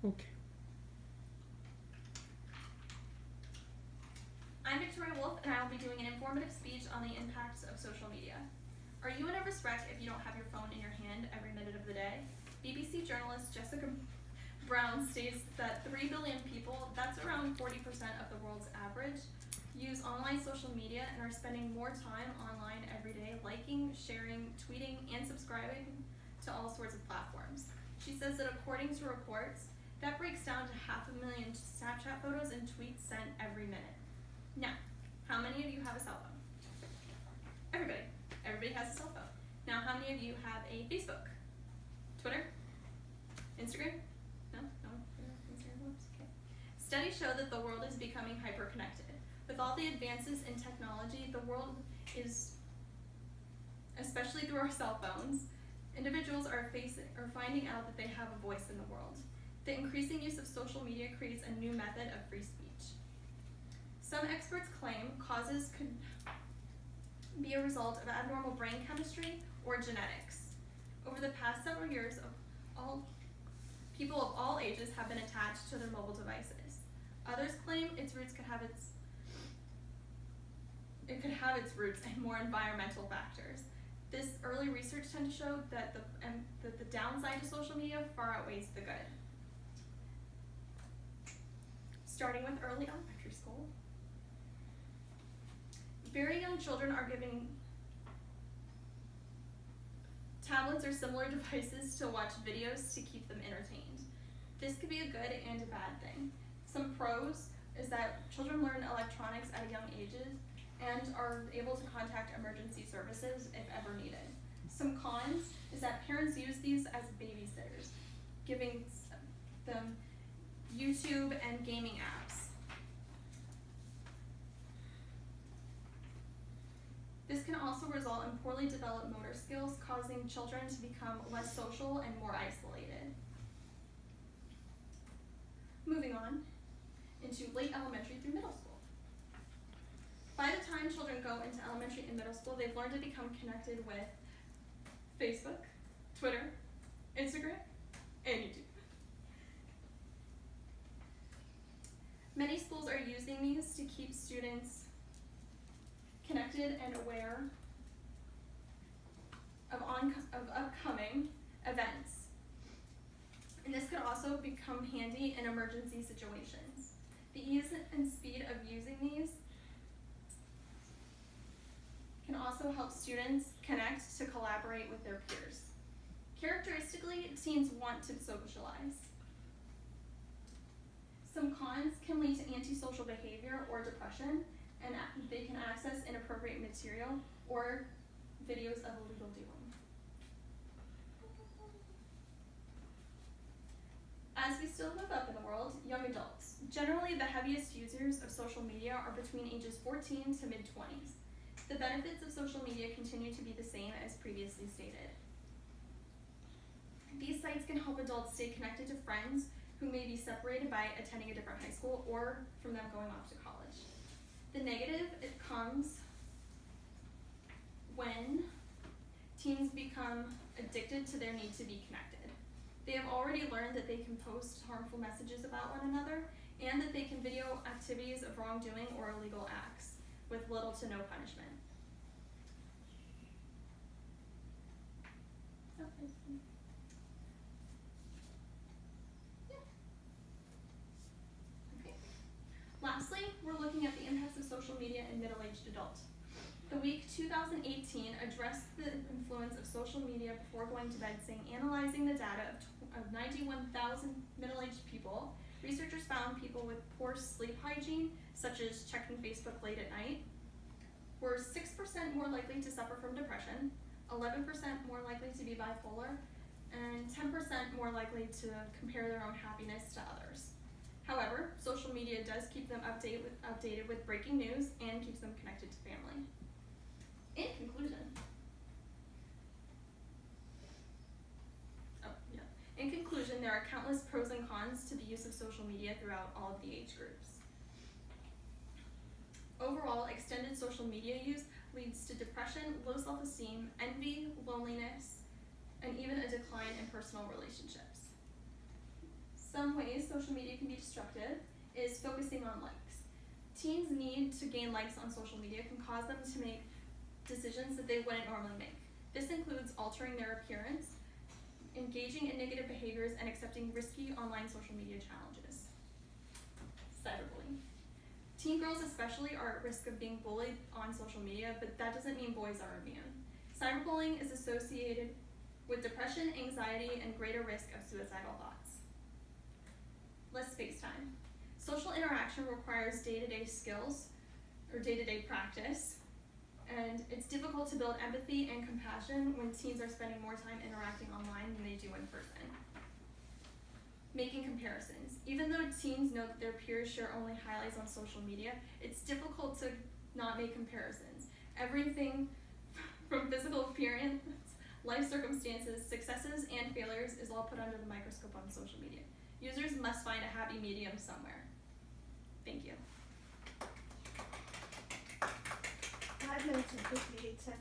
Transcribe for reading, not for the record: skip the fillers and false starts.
Okay. I'm Victoria Wolf, and I will be doing an informative speech on the impacts of social media. Are you a nervous wreck if you don't have your phone in your hand every minute of the day? BBC journalist Jessica Brown states that 3 billion people, that's around 40% of the world's average, use online social media and are spending more time online every day liking, sharing, tweeting, and subscribing to all sorts of platforms. She says that according to reports, that breaks down to 500,000 Snapchat photos and tweets sent every minute. Now, how many of you have a cell phone? Everybody. Everybody has a cell phone. Now, how many of you have a Facebook? Twitter? Instagram? No? Instagram? Oops. Okay. Studies show that the world is becoming hyper-connected. With all the advances in technology, the world is, especially through our cell phones, individuals are finding out that they have a voice in the world. The increasing use of social media creates a new method of free speech. Some experts claim causes could be a result of abnormal brain chemistry or genetics. Over the past several years, people of all ages have been attached to their mobile devices. Others claim it could have its roots in more environmental factors. This early research tends to show that the downside to social media far outweighs the good. Starting with early elementary school, very young children are given tablets or similar devices to watch videos to keep them entertained. This could be a good and a bad thing. Some pros is that children learn electronics at young ages and are able to contact emergency services if ever needed. Some cons is that parents use these as babysitters, giving them YouTube and gaming apps. This can also result in poorly developed motor skills, causing children to become less social and more isolated. Moving on into late elementary through middle school. By the time children go into elementary and middle school, they've learned to become connected with Facebook, Twitter, Instagram, and YouTube. Many schools are using these to keep students connected and aware of upcoming events. And this could also become handy in emergency situations. The ease and speed of using these can also help students connect to collaborate with their peers. Characteristically, teens want to socialize. Some cons can lead to antisocial behavior or depression, and they can access inappropriate material or videos of illegal doing. As we still move up in the world, young adults. Generally, the heaviest users of social media are between ages 14 to mid-20s. The benefits of social media continue to be the same as previously stated. These sites can help adults stay connected to friends who may be separated by attending a different high school or from them going off to college. The negative, it comes when teens become addicted to their need to be connected. They have already learned that they can post harmful messages about one another and that they can video activities of wrongdoing or illegal acts with little to no punishment. Lastly, we're looking at the impacts of social media in middle-aged adults. The week 2018 addressed the influence of social media before going to bed, saying analyzing the data of 91,000 middle-aged people, researchers found people with poor sleep hygiene, such as checking Facebook late at night, were 6% more likely to suffer from depression, 11% more likely to be bipolar, and 10% more likely to compare their own happiness to others. However, social media does keep them updated with breaking news and keeps them connected to family. In conclusion, there are countless pros and cons to the use of social media throughout all of the age groups. Overall, extended social media use leads to depression, low self-esteem, envy, loneliness, and even a decline in personal relationships. Some ways social media can be destructive is focusing on likes. Teens' need to gain likes on social media can cause them to make decisions that they wouldn't normally make. This includes altering their appearance, engaging in negative behaviors, and accepting risky online social media challenges. Cyberbullying. Teen girls especially are at risk of being bullied on social media, but that doesn't mean boys are immune. Cyberbullying is associated with depression, anxiety, and greater risk of suicidal thoughts. Less FaceTime. Social interaction requires day-to-day skills or day-to-day practice, and it's difficult to build empathy and compassion when teens are spending more time interacting online than they do in person. Making comparisons. Even though teens know that their peers share only highlights on social media, it's difficult to not make comparisons. Everything from physical appearance, life circumstances, successes, and failures is all put under the microscope on social media. Users must find a happy medium somewhere. Thank you. 5 minutes and 58 seconds.